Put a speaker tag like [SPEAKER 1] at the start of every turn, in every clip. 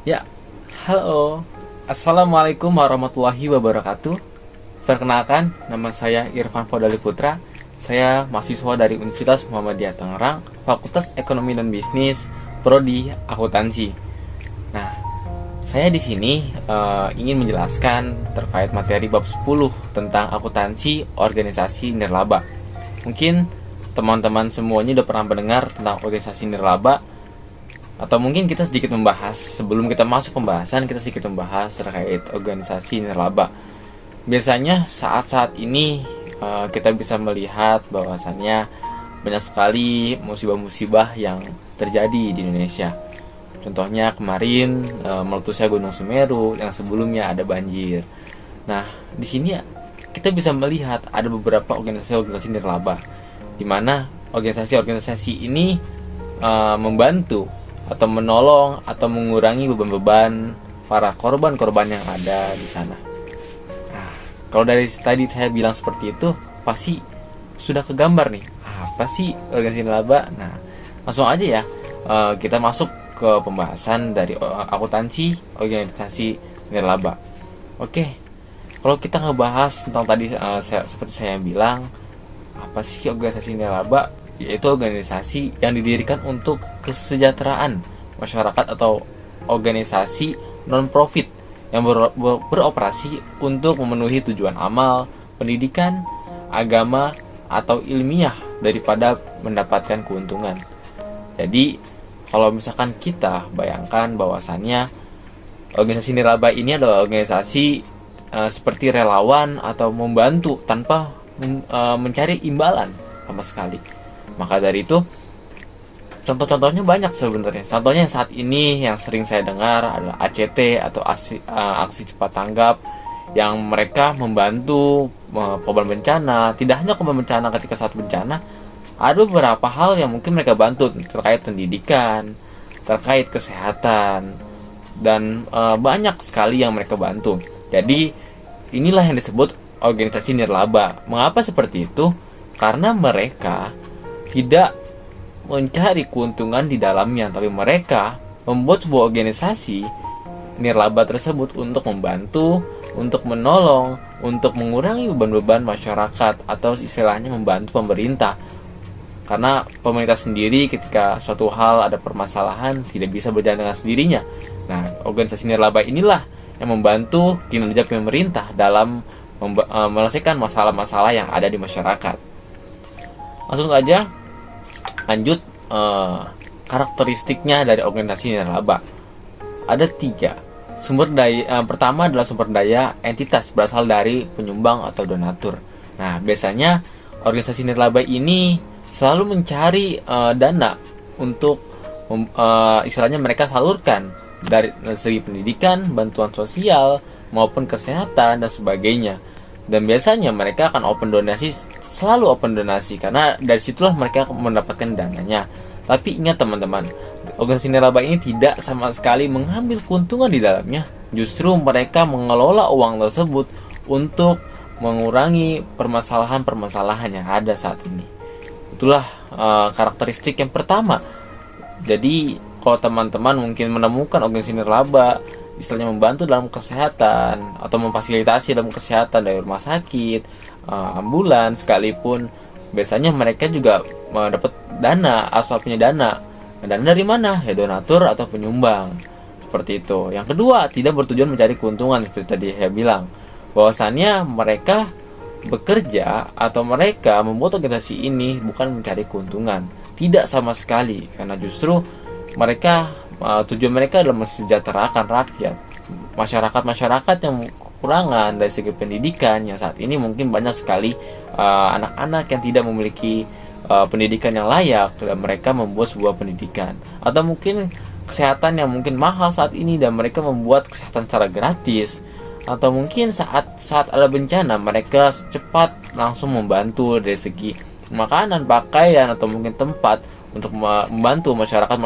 [SPEAKER 1] Ya, halo. Assalamualaikum warahmatullahi wabarakatuh. Perkenalkan, nama saya Irfan Fodali Putra. Saya mahasiswa dari Universitas Muhammadiyah Tangerang, Fakultas Ekonomi dan Bisnis, Prodi Akuntansi. Nah, saya di sini ingin menjelaskan terkait materi bab 10 tentang akuntansi organisasi nirlaba. Mungkin teman-teman semuanya udah pernah mendengar tentang organisasi nirlaba, atau mungkin kita sedikit membahas. Sebelum kita masuk pembahasan, kita sedikit membahas terkait organisasi nirlaba. Biasanya saat-saat ini kita bisa melihat bahwasannya banyak sekali musibah-musibah yang terjadi di Indonesia. Contohnya kemarin meletusnya Gunung Semeru, yang sebelumnya ada banjir. Nah, di sini kita bisa melihat ada beberapa organisasi-organisasi nirlaba, di mana organisasi-organisasi ini membantu atau menolong atau mengurangi beban-beban para korban-korban yang ada di sana. Nah, kalau dari tadi saya bilang seperti itu, pasti sudah kegambar nih, apa sih organisasi nirlaba? Nah, langsung aja ya, kita masuk ke pembahasan dari akuntansi organisasi nirlaba. Oke, kalau kita ngebahas tentang tadi seperti saya bilang, apa sih organisasi nirlaba? Yaitu organisasi yang didirikan untuk kesejahteraan masyarakat atau organisasi non-profit yang beroperasi untuk memenuhi tujuan amal, pendidikan, agama, atau ilmiah daripada mendapatkan keuntungan. Jadi, kalau misalkan kita bayangkan bahwasannya organisasi nirlaba ini adalah organisasi seperti relawan atau membantu tanpa mencari imbalan sama sekali. Maka dari itu, contoh-contohnya banyak sebenarnya. Contohnya saat ini yang sering saya dengar adalah ACT atau aksi cepat tanggap, yang mereka membantu korban bencana. Tidak hanya korban bencana ketika saat bencana, ada beberapa hal yang mungkin mereka bantu terkait pendidikan, terkait kesehatan, dan banyak sekali yang mereka bantu. Jadi inilah yang disebut organisasi nirlaba. Mengapa seperti itu? Karena mereka tidak mencari keuntungan di dalamnya, tapi mereka membuat sebuah organisasi nirlaba tersebut untuk membantu, untuk menolong, untuk mengurangi beban-beban masyarakat, atau istilahnya membantu pemerintah. Karena pemerintah sendiri ketika suatu hal ada permasalahan tidak bisa berjalan dengan sendirinya. Nah, organisasi nirlaba inilah yang membantu kinerja pemerintah dalam menyelesaikan masalah-masalah yang ada di masyarakat. Langsung aja lanjut, karakteristiknya dari organisasi nirlaba ada 3. Sumber daya pertama adalah sumber daya entitas berasal dari penyumbang atau donatur. Nah, biasanya organisasi nirlaba ini selalu mencari dana untuk istilahnya mereka salurkan dari segi pendidikan, bantuan sosial, maupun kesehatan dan sebagainya. Dan biasanya mereka akan selalu open donasi, karena dari situlah mereka mendapatkan dananya. Tapi ingat teman-teman, organisasi nirlaba ini tidak sama sekali mengambil keuntungan di dalamnya. Justru mereka mengelola uang tersebut untuk mengurangi permasalahan-permasalahan yang ada saat ini. Itulah karakteristik yang pertama. Jadi kalau teman-teman mungkin menemukan organisasi nirlaba istilahnya membantu dalam kesehatan atau memfasilitasi dalam kesehatan dari rumah sakit, ambulans sekalipun, biasanya mereka juga dapat dana, asal punya dana. Dan dari mana? Ya donatur atau penyumbang. Seperti itu. Yang kedua, tidak bertujuan mencari keuntungan seperti tadi saya bilang. Bahwasannya mereka bekerja atau mereka membuat organisasi ini bukan mencari keuntungan. Tidak sama sekali, karena justru mereka tujuan mereka adalah mensejahterakan rakyat, masyarakat yang kekurangan dari segi pendidikan, yang saat ini mungkin banyak sekali anak-anak yang tidak memiliki pendidikan yang layak, dan mereka membuat sebuah pendidikan, atau mungkin kesehatan yang mungkin mahal saat ini dan mereka membuat kesehatan secara gratis, atau mungkin saat ada bencana mereka cepat langsung membantu dari segi makanan, pakaian, atau mungkin tempat untuk membantu masyarakat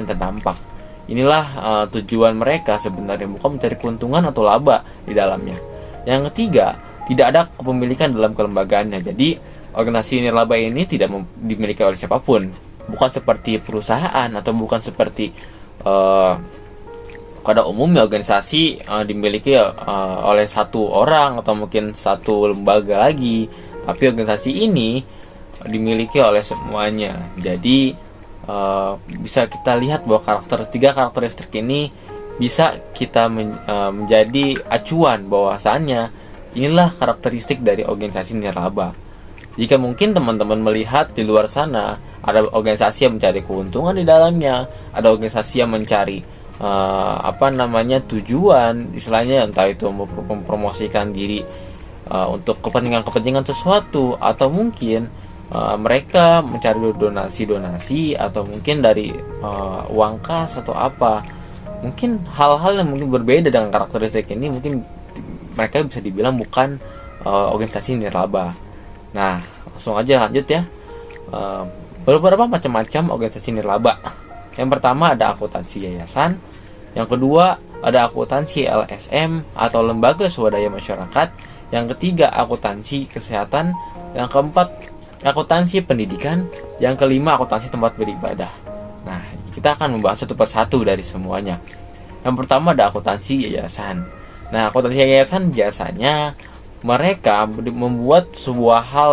[SPEAKER 1] yang terdampak. Inilah tujuan mereka sebenarnya, bukan mencari keuntungan atau laba di dalamnya. Yang ketiga, tidak ada kepemilikan dalam kelembagaannya. Jadi organisasi nirlaba ini tidak dimiliki oleh siapapun, bukan seperti perusahaan atau bukan seperti pada umumnya organisasi dimiliki oleh satu orang atau mungkin satu lembaga lagi, tapi organisasi ini dimiliki oleh semuanya. Jadi bisa kita lihat bahwa tiga karakteristik ini bisa kita menjadi acuan bahwasannya inilah karakteristik dari organisasi nirlaba. Jika mungkin teman-teman melihat di luar sana ada organisasi yang mencari keuntungan di dalamnya, ada organisasi yang mencari tujuan, istilahnya entah itu mempromosikan diri untuk kepentingan sesuatu, atau mungkin mereka mencari donasi atau mungkin dari uang kas atau apa, mungkin hal-hal yang mungkin berbeda dengan karakteristik ini, mungkin mereka bisa dibilang bukan organisasi nirlaba. Nah, langsung aja lanjut ya. Beberapa macam-macam organisasi nirlaba. Yang pertama ada akuntansi yayasan, yang kedua ada akuntansi LSM atau lembaga swadaya masyarakat, yang ketiga akuntansi kesehatan, yang keempat akuntansi pendidikan, yang kelima akuntansi tempat beribadah. Nah, kita akan membahas satu persatu dari semuanya. Yang pertama ada akuntansi yayasan. Nah, akuntansi yayasan biasanya mereka membuat sebuah hal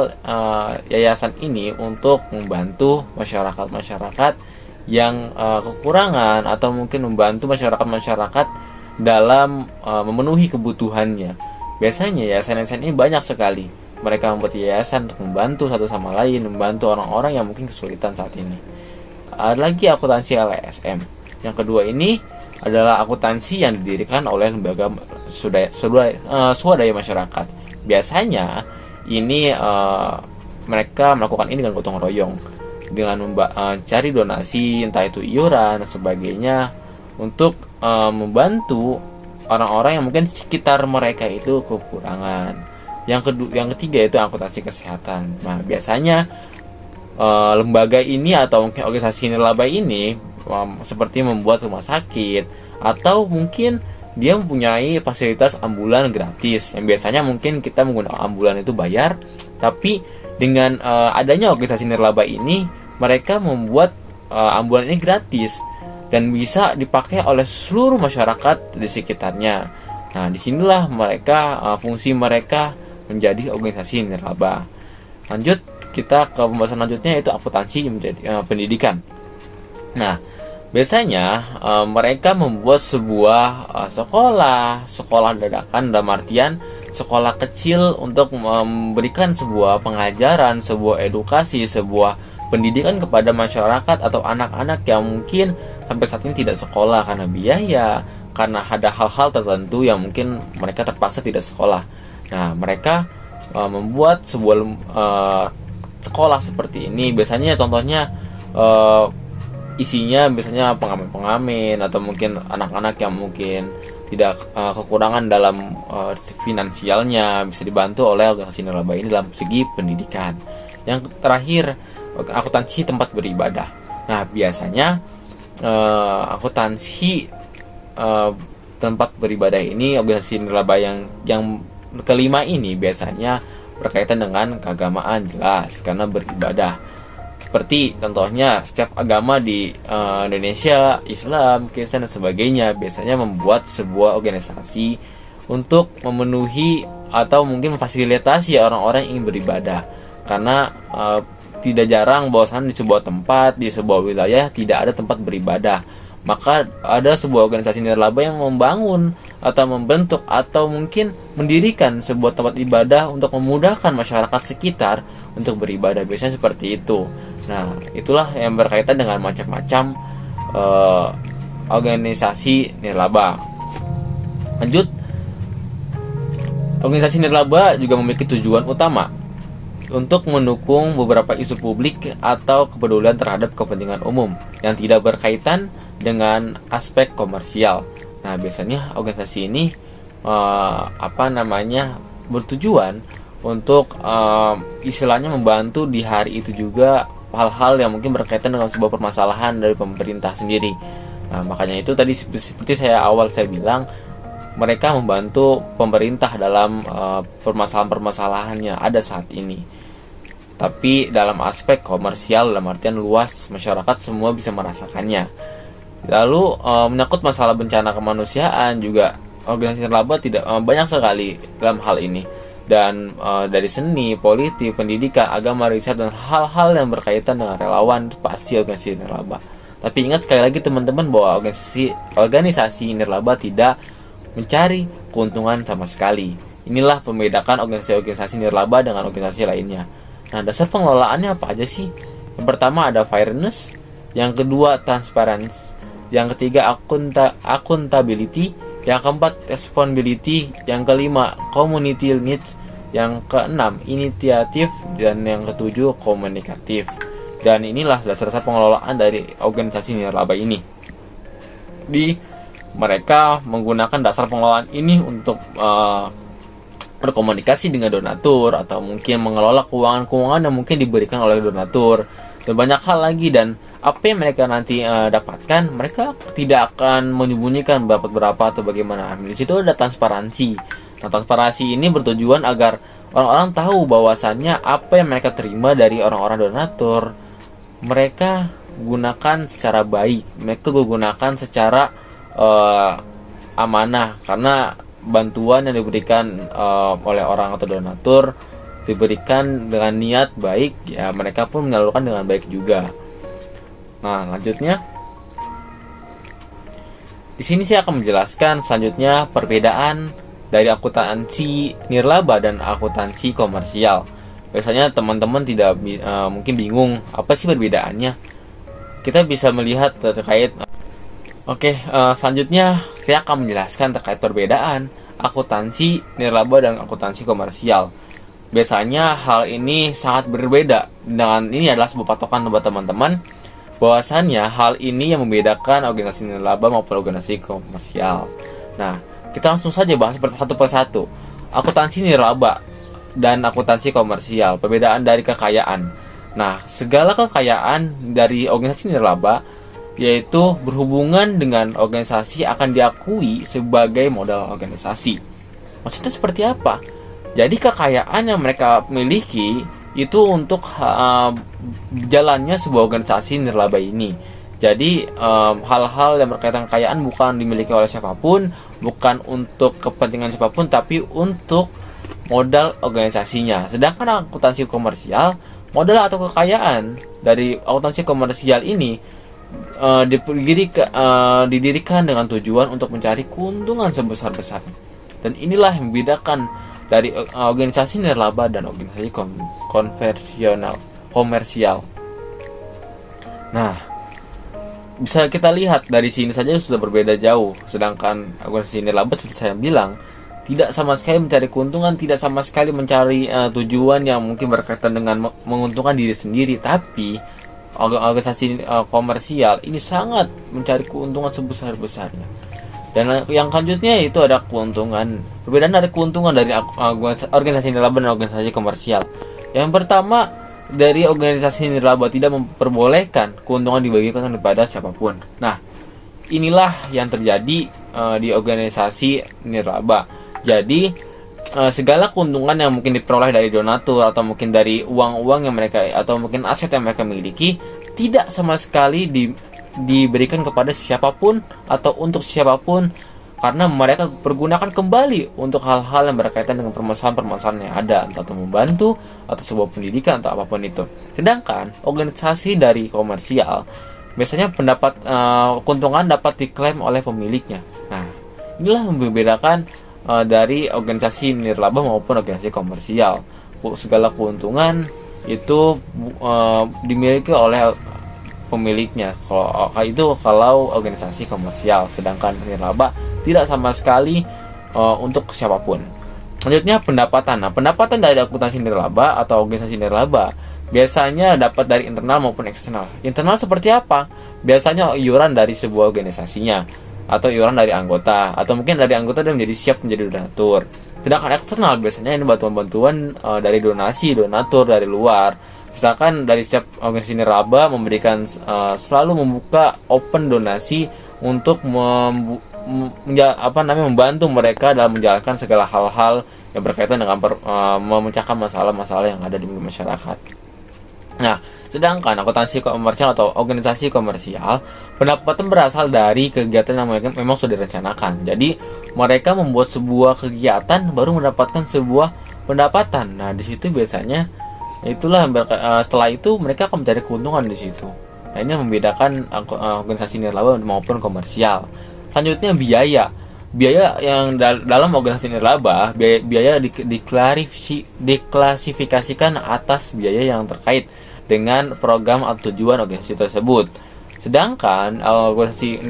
[SPEAKER 1] yayasan ini untuk membantu masyarakat yang kekurangan, atau mungkin membantu masyarakat dalam memenuhi kebutuhannya. Biasanya yayasan-yayasan ini banyak sekali. Mereka membuat yayasan untuk membantu satu sama lain, membantu orang-orang yang mungkin kesulitan saat ini. Ada lagi akuntansi LSM. Yang kedua ini adalah akuntansi yang didirikan oleh lembaga swadaya masyarakat. Biasanya ini mereka melakukan ini dengan gotong royong, dengan mencari donasi, entah itu iuran dan sebagainya, untuk membantu orang-orang yang mungkin sekitar mereka itu kekurangan. Yang ketiga itu akuntansi kesehatan. Nah, biasanya lembaga ini atau mungkin organisasi nirlaba ini seperti membuat rumah sakit, atau mungkin dia mempunyai fasilitas ambulan gratis, yang biasanya mungkin kita menggunakan ambulan itu bayar, tapi dengan adanya organisasi nirlaba ini, mereka membuat ambulan ini gratis dan bisa dipakai oleh seluruh masyarakat di sekitarnya. Nah, disinilah fungsi mereka menjadi organisasi nirlaba. Lanjut, kita ke pembahasan lanjutnya, yaitu akuntansi menjadi pendidikan. Nah, biasanya mereka membuat sebuah sekolah dadakan, dalam artian sekolah kecil untuk memberikan sebuah pengajaran, sebuah edukasi, sebuah pendidikan kepada masyarakat atau anak-anak yang mungkin sampai saat ini tidak sekolah karena biaya, karena ada hal-hal tertentu yang mungkin mereka terpaksa tidak sekolah. Nah, mereka membuat sebuah sekolah seperti ini. Biasanya contohnya isinya biasanya pengamen-pengamen, atau mungkin anak-anak yang mungkin tidak kekurangan dalam finansialnya, bisa dibantu oleh organisasi nirlaba ini dalam segi pendidikan. Yang terakhir, akuntansi tempat beribadah. Nah, biasanya akuntansi tempat beribadah ini, organisasi nirlaba yang kelima ini biasanya berkaitan dengan keagamaan, jelas, karena beribadah. Seperti contohnya setiap agama di Indonesia, Islam, Kristen dan sebagainya, biasanya membuat sebuah organisasi untuk memenuhi atau mungkin memfasilitasi orang-orang yang ingin beribadah. Karena tidak jarang bahwasannya di sebuah tempat, di sebuah wilayah tidak ada tempat beribadah. Maka ada sebuah organisasi nirlaba yang membangun atau membentuk atau mungkin mendirikan sebuah tempat ibadah untuk memudahkan masyarakat sekitar untuk beribadah. Biasanya seperti itu. Nah, itulah yang berkaitan dengan macam-macam organisasi nirlaba. Lanjut, organisasi nirlaba juga memiliki tujuan utama untuk mendukung beberapa isu publik atau kepedulian terhadap kepentingan umum yang tidak berkaitan dengan aspek komersial. Nah, biasanya organisasi ini bertujuan untuk istilahnya membantu di hari itu juga hal-hal yang mungkin berkaitan dengan sebuah permasalahan dari pemerintah sendiri. Nah, makanya itu tadi seperti saya bilang, mereka membantu pemerintah dalam permasalahan-permasalahannya ada saat ini. Tapi dalam aspek komersial, dalam artian luas, masyarakat semua bisa merasakannya. Lalu menyangkut masalah bencana kemanusiaan juga organisasi nirlaba tidak banyak sekali dalam hal ini. Dan dari seni, politik, pendidikan, agama, riset, dan hal-hal yang berkaitan dengan relawan pasti organisasi nirlaba. Tapi ingat sekali lagi teman-teman bahwa organisasi nirlaba tidak mencari keuntungan sama sekali. Inilah membedakan organisasi-organisasi nirlaba dengan organisasi lainnya. Nah, dasar pengelolaannya apa aja sih? Yang pertama ada fairness, yang kedua transparency, yang ketiga accountability, yang keempat responsibility, yang kelima community needs, yang keenam inisiatif, dan yang ketujuh komunikatif. Dan inilah dasar-dasar pengelolaan dari organisasi nirlaba ini. Mereka menggunakan dasar pengelolaan ini untuk berkomunikasi dengan donatur, atau mungkin mengelola keuangan-keuangan yang mungkin diberikan oleh donatur, dan banyak hal lagi. Dan apa yang mereka nanti dapatkan, mereka tidak akan menyembunyikan berapa atau bagaimana. Di situ ada transparansi. Nah, transparansi ini bertujuan agar orang-orang tahu bahwasannya apa yang mereka terima dari orang-orang donatur, mereka gunakan secara baik, mereka gunakan secara amanah, karena bantuan yang diberikan oleh orang atau donatur diberikan dengan niat baik, ya mereka pun menyalurkan dengan baik juga. Nah, lanjutnya di sini saya akan menjelaskan selanjutnya perbedaan dari akuntansi nirlaba dan akuntansi komersial. Biasanya teman-teman tidak mungkin bingung apa sih perbedaannya. Kita bisa melihat terkait. Selanjutnya saya akan menjelaskan terkait perbedaan akuntansi nirlaba dan akuntansi komersial. Biasanya hal ini sangat berbeda. Dengan ini adalah sebuah patokan buat teman-teman bahwasannya hal ini yang membedakan organisasi nirlaba maupun organisasi komersial. Nah, kita langsung saja bahas satu persatu. Akuntansi nirlaba dan akuntansi komersial, perbedaan dari kekayaan. Nah, segala kekayaan dari organisasi nirlaba yaitu berhubungan dengan organisasi akan diakui sebagai modal organisasi. Maksudnya seperti apa? Jadi kekayaan yang mereka miliki itu untuk jalannya sebuah organisasi nirlaba ini. Jadi hal-hal yang berkaitan kekayaan bukan dimiliki oleh siapapun, bukan untuk kepentingan siapapun, tapi untuk modal organisasinya. Sedangkan akuntansi komersial, modal atau kekayaan dari akuntansi komersial ini didirikan dengan tujuan untuk mencari keuntungan sebesar-besarnya. Dan inilah yang membedakan dari organisasi nirlaba dan organisasi komersial. Nah, bisa kita lihat dari sini saja sudah berbeda jauh. Sedangkan organisasi nirlaba seperti saya bilang, tidak sama sekali mencari keuntungan, tidak sama sekali mencari tujuan yang mungkin berkaitan dengan menguntungkan diri sendiri, tapi organisasi komersial ini sangat mencari keuntungan sebesar-besarnya. Dan yang selanjutnya itu ada keuntungan. Perbedaan dari keuntungan dari organisasi nirlaba dan organisasi komersial. Yang pertama, dari organisasi nirlaba tidak memperbolehkan keuntungan dibagikan kepada siapapun. Nah, inilah yang terjadi di organisasi nirlaba. Jadi segala keuntungan yang mungkin diperoleh dari donatur atau mungkin dari uang-uang yang mereka atau mungkin aset yang mereka miliki tidak sama sekali diberikan kepada siapapun atau untuk siapapun, karena mereka pergunakan kembali untuk hal-hal yang berkaitan dengan permasalahan-permasalahan yang ada, entah itu membantu atau sebuah pendidikan atau apapun itu. Sedangkan organisasi dari komersial biasanya keuntungan dapat diklaim oleh pemiliknya. Nah, inilah yang membedakan dari organisasi nirlaba maupun organisasi komersial. Segala keuntungan itu dimiliki oleh pemiliknya. Kalau organisasi komersial, sedangkan nirlaba tidak sama sekali untuk siapapun. Selanjutnya pendapatan. Nah, pendapatan dari akuntansi nirlaba atau organisasi nirlaba biasanya dapat dari internal maupun eksternal. Internal seperti apa? Biasanya iuran dari sebuah organisasinya, atau iuran dari anggota, atau mungkin dari anggota dia menjadi siap menjadi donatur. Sedangkan eksternal biasanya ini bantuan-bantuan dari donatur dari luar. Misalkan dari setiap organisasi nirlaba memberikan selalu membuka open donasi untuk membantu mereka dalam menjalankan segala hal-hal yang berkaitan dengan memecahkan masalah-masalah yang ada di masyarakat. Nah, sedangkan akuntansi komersial atau organisasi komersial, pendapatan berasal dari kegiatan yang mereka memang sudah direncanakan. Jadi, mereka membuat sebuah kegiatan baru mendapatkan sebuah pendapatan. Nah, di situ biasanya itulah setelah itu mereka akan mencari keuntungan di situ. Nah, ini yang membedakan organisasi nirlaba maupun komersial. Selanjutnya biaya. Biaya yang dalam organisasi nirlaba, biaya diklasifikasikan atas biaya yang terkait dengan program atau tujuan organisasi tersebut. Sedangkan organisasi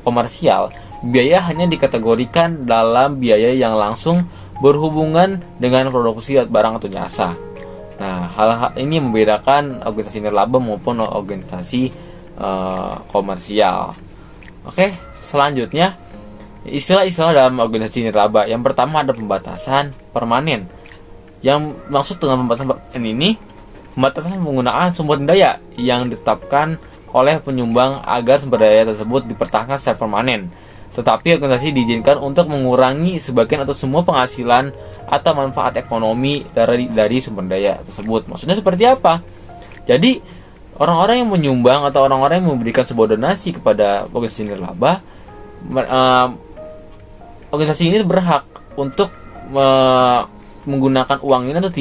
[SPEAKER 1] komersial, biaya hanya dikategorikan dalam biaya yang langsung berhubungan dengan produksi barang atau jasa. Nah, hal-hal ini membedakan organisasi nirlaba maupun organisasi komersial. Oke, selanjutnya istilah-istilah dalam organisasi nirlaba. Yang pertama ada pembatasan permanen. Yang maksud dengan pembatasan permanen ini, pembatasan penggunaan sumber daya yang ditetapkan oleh penyumbang agar sumber daya tersebut dipertahankan secara permanen. Tetapi organisasi diizinkan untuk mengurangi sebagian atau semua penghasilan atau manfaat ekonomi dari sumber daya tersebut. Maksudnya seperti apa? Jadi, orang-orang yang menyumbang atau orang-orang yang memberikan sebuah donasi kepada organisasi nirlaba, organisasi ini berhak untuk menggunakan uang ini atau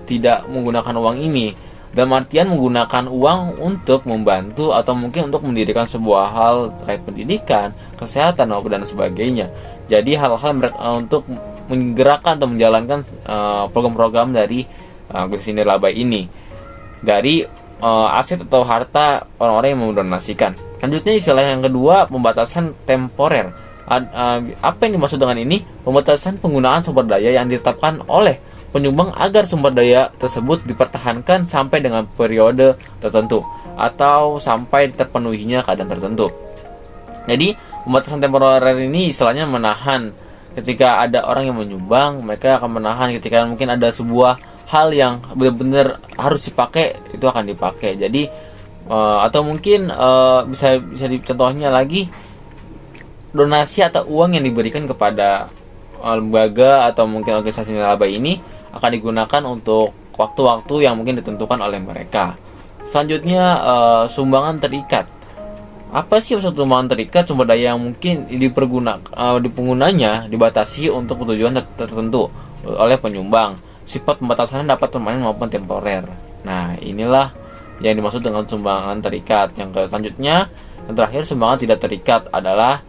[SPEAKER 1] tidak menggunakan uang ini, dalam artian menggunakan uang untuk membantu atau mungkin untuk mendirikan sebuah hal terkait pendidikan, kesehatan dan sebagainya. Jadi hal-hal untuk menggerakkan atau menjalankan program-program dari organisasi nirlaba ini dari aset atau harta orang-orang yang mendonasikan. Selanjutnya istilah yang kedua, pembatasan temporer. Apa yang dimaksud dengan ini? Pembatasan penggunaan sumber daya yang ditetapkan oleh penyumbang agar sumber daya tersebut dipertahankan sampai dengan periode tertentu atau sampai terpenuhinya keadaan tertentu. Jadi pembatasan temporer ini istilahnya menahan ketika ada orang yang menyumbang, mereka akan menahan ketika mungkin ada sebuah hal yang benar-benar harus dipakai, itu akan dipakai. Jadi atau mungkin bisa contohnya lagi, donasi atau uang yang diberikan kepada lembaga atau mungkin organisasi nirlaba ini akan digunakan untuk waktu-waktu yang mungkin ditentukan oleh mereka. Selanjutnya sumbangan terikat. Apa sih maksud sumbangan terikat? Sumber daya yang mungkin penggunanya dibatasi untuk tujuan tertentu oleh penyumbang. Sifat pembatasannya dapat permanen maupun temporer. Nah, inilah yang dimaksud dengan sumbangan terikat. Yang selanjutnya, yang terakhir, sumbangan tidak terikat adalah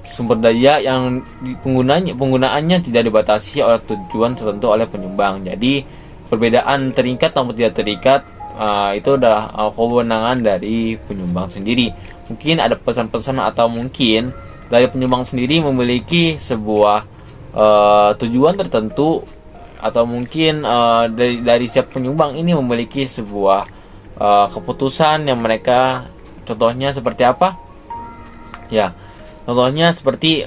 [SPEAKER 1] sumber daya yang penggunaannya tidak dibatasi oleh tujuan tertentu oleh penyumbang. Jadi perbedaan terikat atau tidak terikat itu adalah kewenangan dari penyumbang sendiri. Mungkin ada pesan-pesan atau mungkin dari penyumbang sendiri memiliki sebuah tujuan tertentu, atau mungkin dari setiap penyumbang ini memiliki sebuah keputusan yang mereka, contohnya seperti apa? Ya, contohnya seperti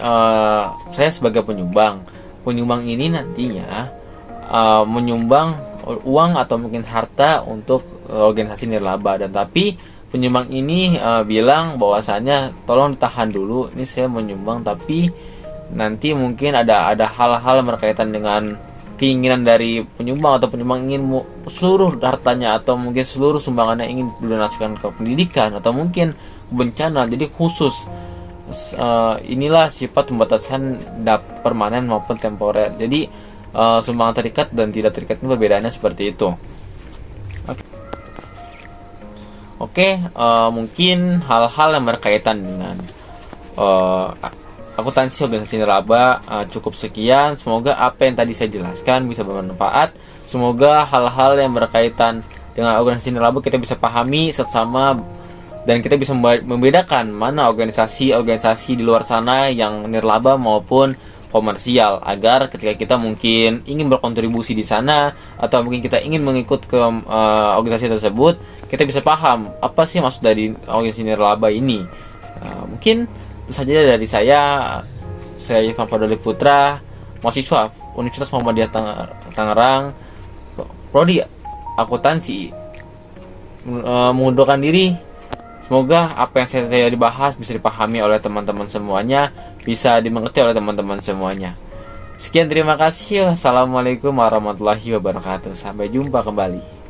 [SPEAKER 1] saya sebagai penyumbang ini nantinya menyumbang uang atau mungkin harta untuk organisasi nirlaba, dan tapi penyumbang ini bilang bahwasannya tolong ditahan dulu, ini saya menyumbang tapi nanti mungkin ada hal-hal berkaitan dengan keinginan dari penyumbang, atau penyumbang ingin seluruh hartanya atau mungkin seluruh sumbangannya ingin didonasikan ke pendidikan atau mungkin bencana. Jadi khusus inilah sifat pembatasan permanen maupun temporer. Jadi sumbangan terikat dan tidak terikat ini perbedaannya seperti itu. Oke, mungkin hal-hal yang berkaitan dengan akuntansi organisasi nirlaba cukup sekian. Semoga apa yang tadi saya jelaskan bisa bermanfaat. Semoga hal-hal yang berkaitan dengan organisasi nirlaba kita bisa pahami sama, dan kita bisa membedakan mana organisasi di luar sana yang nirlaba maupun komersial, agar ketika kita mungkin ingin berkontribusi di sana atau mungkin kita ingin mengikut ke organisasi tersebut, kita bisa paham apa sih maksud dari organisasi nirlaba ini. Mungkin itu saja dari saya Irfan Fodali Putra, mahasiswa Universitas Muhammadiyah Tangerang, prodi akuntansi, mengundurkan diri. Semoga apa yang saya dibahas bisa dipahami oleh teman-teman semuanya, bisa dimengerti oleh teman-teman semuanya. Sekian, terima kasih. Assalamualaikum warahmatullahi wabarakatuh. Sampai jumpa kembali.